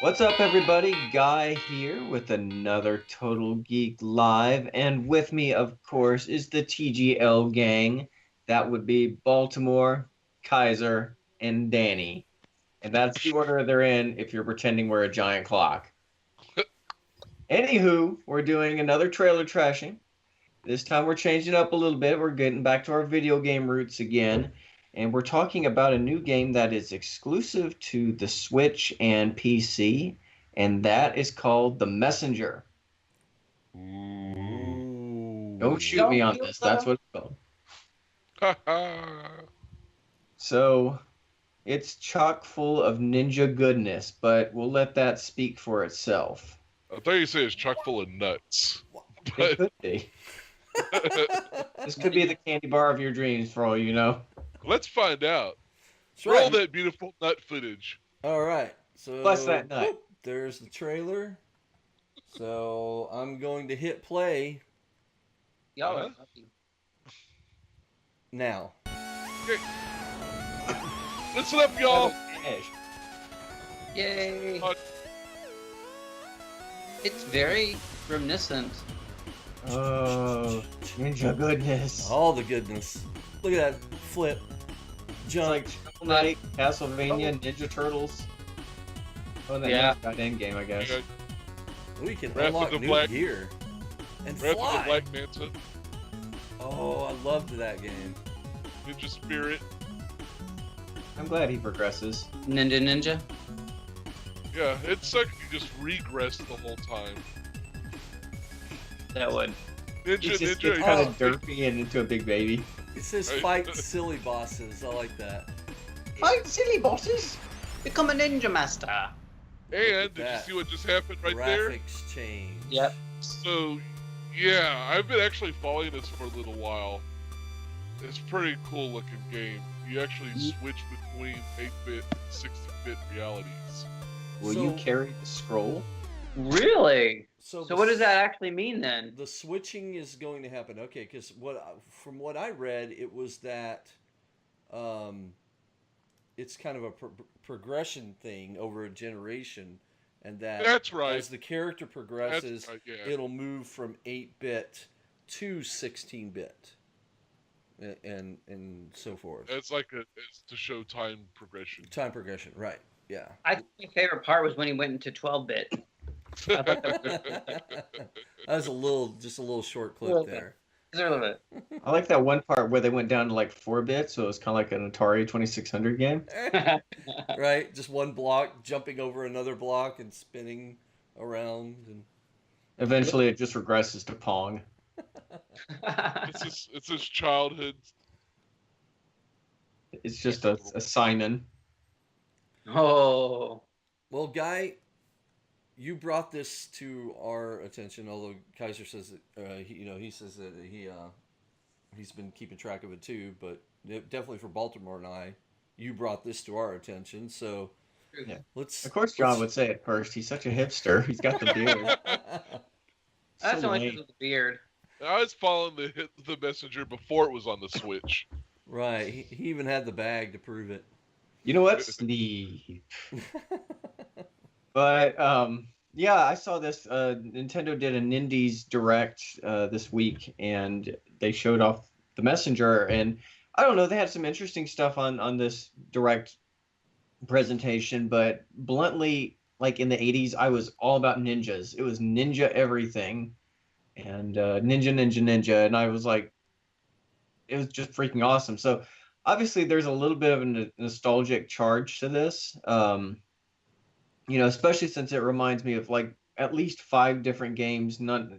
What's up, everybody? Guy here with another Total Geek Live. And with me, of course, is the TGL gang. That would be Baltimore, Kaiser, and Danny. And that's the order they're in if you're pretending we're a giant clock. Anywho, we're doing another trailer trashing. This time we're changing up a little bit. We're getting back to our video game roots again. And we're talking about a new game that is exclusive to the Switch and PC, and that is called The Messenger. Ooh. Don't shoot me Don't on feel this. That's so. what it's called. So it's chock full of ninja goodness, but we'll let that speak for itself. I thought you said it's chock full of nuts. It But could be. This could be the candy bar of your dreams, for all you know. let's find out. That's Roll right. that beautiful nut footage. All right. So Bless that nut. whoop, there's the trailer. So I'm going to hit play Y'all Huh? are fucking. now. Listen up, y'all. Finish. Yay! Uh, It's very reminiscent. Oh, ninja goodness. All the goodness. Look at that flip, It's jump. like Shovel Knight, Castlevania, Ninja Turtles. Oh, and then Yeah. got Endgame, I guess. Yeah, We can Wrath of unlock the new Black- gear and Wrath of fly. the Black Manta, Oh, I loved that game. Ninja Spirit. I'm glad he progresses. Ninja. Yeah, it sucked. You just regressed the whole time. That would. He Ninja, just ninja. gets kind of Oh. derpy and into a big baby. It says Right. fight silly bosses. I like that. Fight silly bosses! Become a ninja master. And did you that. see what just happened right there? Graphics change. Yep. So, yeah, I've been actually following this for a little while. It's a pretty cool looking game. You actually switch between 8-bit and 60-bit realities. Will So- you carry the scroll? Really? So, So what does that actually mean then? The switching is going to happen. Okay, because from what I read, it was that it's kind of a progression thing over a generation, and that That's right. as the character progresses, That's right, yeah. it'll move from 8-bit to 16-bit, and so forth. It's to show time progression. Time progression, right? Yeah. I think my favorite part was when he went into 12-bit. That was just a little short clip Little there. Is there a little I like that one part where they went down to like 4-bit, so it was kind of like an Atari 2600 game. bit? Right, just one block jumping over another block and spinning around, and Eventually, it just regresses to Pong. It's his childhood. It's just a sign-in. Oh. well, Guy, you brought this to our attention. Although Kaiser says that he says that he's been keeping track of it too, but definitely for Baltimore and I, you brought this to our attention. So Yeah. let's. Of course, John would say it first. He's such a hipster. He's got the beard. That's So only lame. because of the beard. I was following the messenger before it was on the Switch. Right, he even had the bag to prove it. You know what? Sleep. But yeah, I saw this. Nintendo did a Nindies Direct this week, and they showed off the Messenger. And I don't know, they had some interesting stuff on this Direct presentation. But bluntly, like in the '80s, I was all about ninjas. It was ninja everything, and ninja, and I was like, it was just freaking awesome. So obviously, there's a little bit of a nostalgic charge to this. Especially since it reminds me of like at least 5 different games, not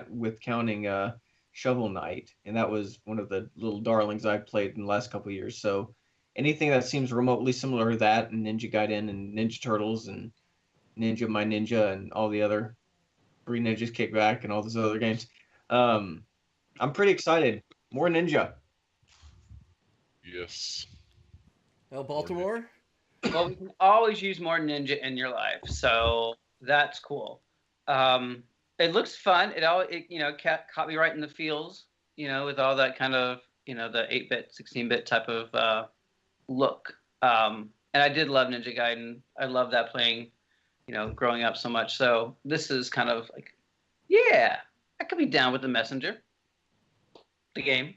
with counting Shovel Knight, and that was one of the little darlings I've played in the last couple of years. So anything that seems remotely similar to that, and Ninja Gaiden and Ninja Turtles and Ninja My Ninja and all the other Three Ninjas Kick Back and all those other games, I'm pretty excited. More ninja. Yes. Well, Baltimore. Well, we can always use more ninja in your life, so that's cool. It looks fun. Caught me right in the feels, with all that kind of, the 8-bit, 16-bit type of look. And I did love Ninja Gaiden. I love that playing growing up so much. So this is kind of like, yeah, I could be down with the Messenger, the game.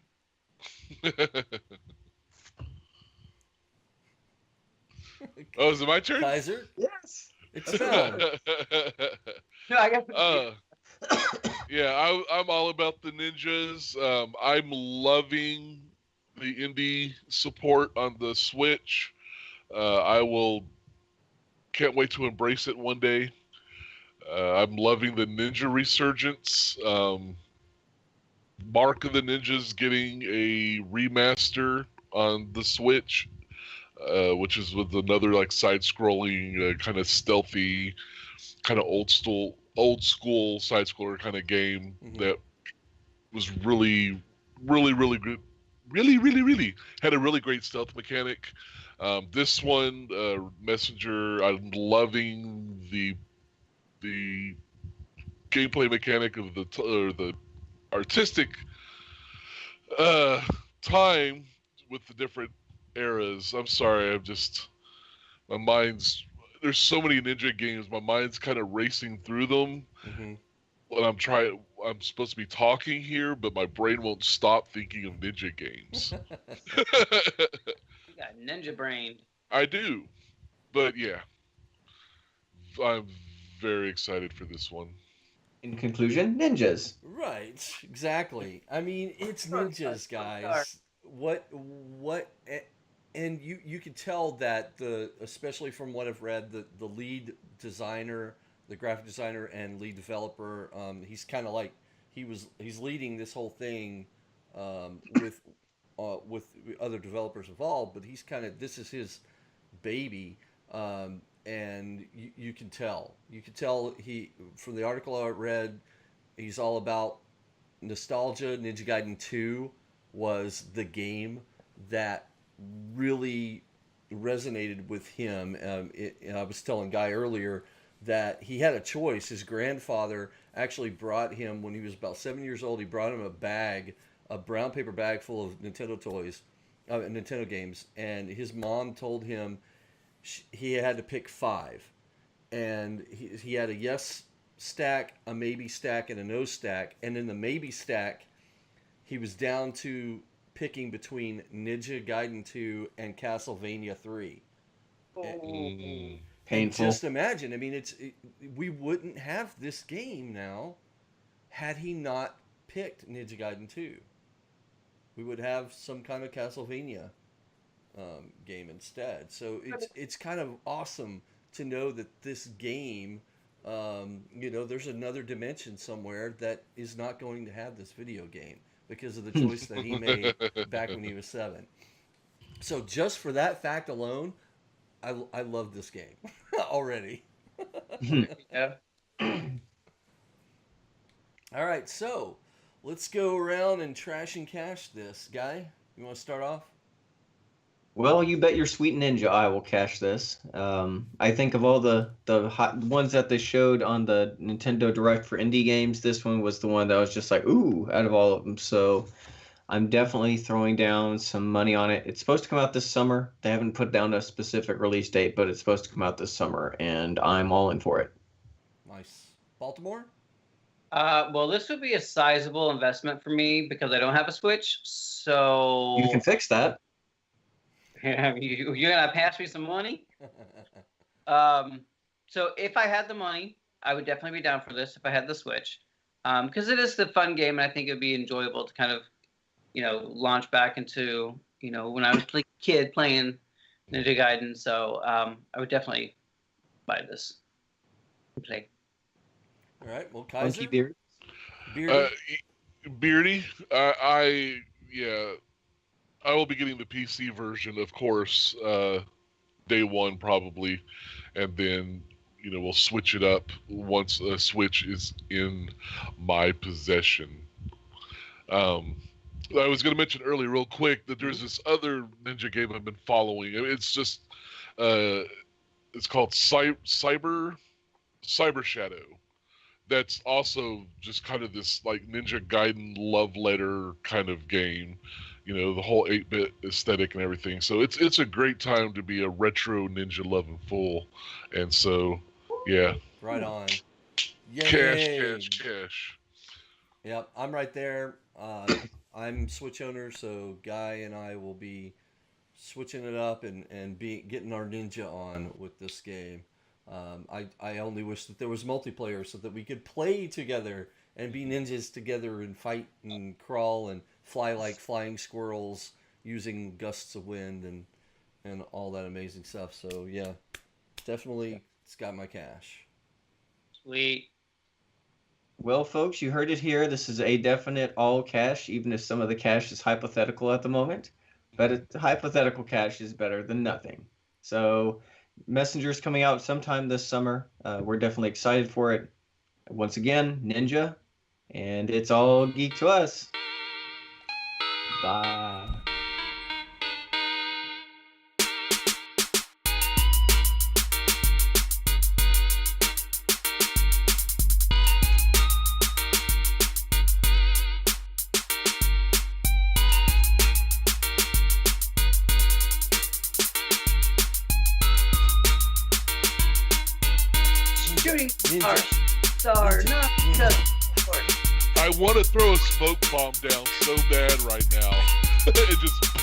Oh, is it my turn? Kaiser, Yes. it's found. No, I guess. Yeah, I'm all about the ninjas. I'm loving the indie support on the Switch. Can't wait to embrace it one day. I'm loving the ninja resurgence. Mark of the Ninjas getting a remaster on the Switch, which is with another like side-scrolling, kind of stealthy, kind of old school side-scroller kind of game that was really, really, really good. Really had a really great stealth mechanic. This one, Messenger, I'm loving the gameplay mechanic of the artistic time with the different eras. I'm sorry, my mind's, there's so many ninja games, my mind's kind of racing through them. And I'm supposed to be talking here, but my brain won't stop thinking of ninja games. You got ninja brain. I do. But yeah, I'm very excited for this one. In conclusion, ninjas. Right, exactly. I mean, it's ninjas, guys. And you can tell that especially from what I've read, the lead designer, the graphic designer and lead developer, he's kind of like he's leading this whole thing with other developers involved, but this is his baby. And you can tell he, from the article I read, he's all about nostalgia. Ninja Gaiden 2 was the game that really resonated with him. I was telling Guy earlier that he had a choice. His grandfather actually brought him, when he was about 7 years old, he brought him a brown paper bag full of Nintendo toys, Nintendo games, and his mom told him he had to pick 5, and he had a yes stack, a maybe stack, and a no stack. And in the maybe stack, he was down to picking between Ninja Gaiden 2 and Castlevania 3. Painful. And just imagine, I mean, we wouldn't have this game now had he not picked Ninja Gaiden 2. We would have some kind of Castlevania game instead. So it's kind of awesome to know that this game, there's another dimension somewhere that is not going to have this video game because of the choice that he made back when he was 7. So just for that fact alone, I love this game already. Yeah. All right, so let's go around and trash and cash this. Guy, you want to start off? Well, you bet your sweet ninja I will cash this. I think of all the hot ones that they showed on the Nintendo Direct for indie games, this one was the one that was just like, ooh, out of all of them. So I'm definitely throwing down some money on it. It's supposed to come out this summer. They haven't put down a specific release date, but it's supposed to come out this summer, and I'm all in for it. Nice. Baltimore? Well, this would be a sizable investment for me because I don't have a Switch. So You can fix that. You're gonna pass me some money. So if I had the money, I would definitely be down for this. If I had the Switch, because it is the fun game, and I think it'd be enjoyable to kind of, launch back into, when I was a kid playing Ninja Gaiden. So I would definitely buy this and play. All right. Well, Kaiser. Beard. Beardy, I will be getting the PC version, of course, day one probably, and then we'll switch it up once a Switch is in my possession. I was going to mention earlier, real quick, that there's this other ninja game I've been following. It's just, it's called Cyber Shadow. That's also just kind of this like Ninja Gaiden love letter kind of game. The whole 8-bit aesthetic and everything. So it's a great time to be a retro ninja loving fool. And so Yeah. Right on. Cash. Yep, I'm right there. I'm Switch owner, so Guy and I will be switching it up and getting our ninja on with this game. I only wish that there was multiplayer so that we could play together and be ninjas together and fight and crawl and fly like flying squirrels using gusts of wind and all that amazing stuff. So yeah, definitely it's got my cash. Sweet. Well, folks, you heard it here. This is a definite all cash, even if some of the cash is hypothetical at the moment. But hypothetical cash is better than nothing. So, Messenger's coming out sometime this summer. We're definitely excited for it. Once again, Ninja, and it's all geek to us. Bye. Shooting Ninja. star, not I want to throw a smoke bomb down so bad right now. It just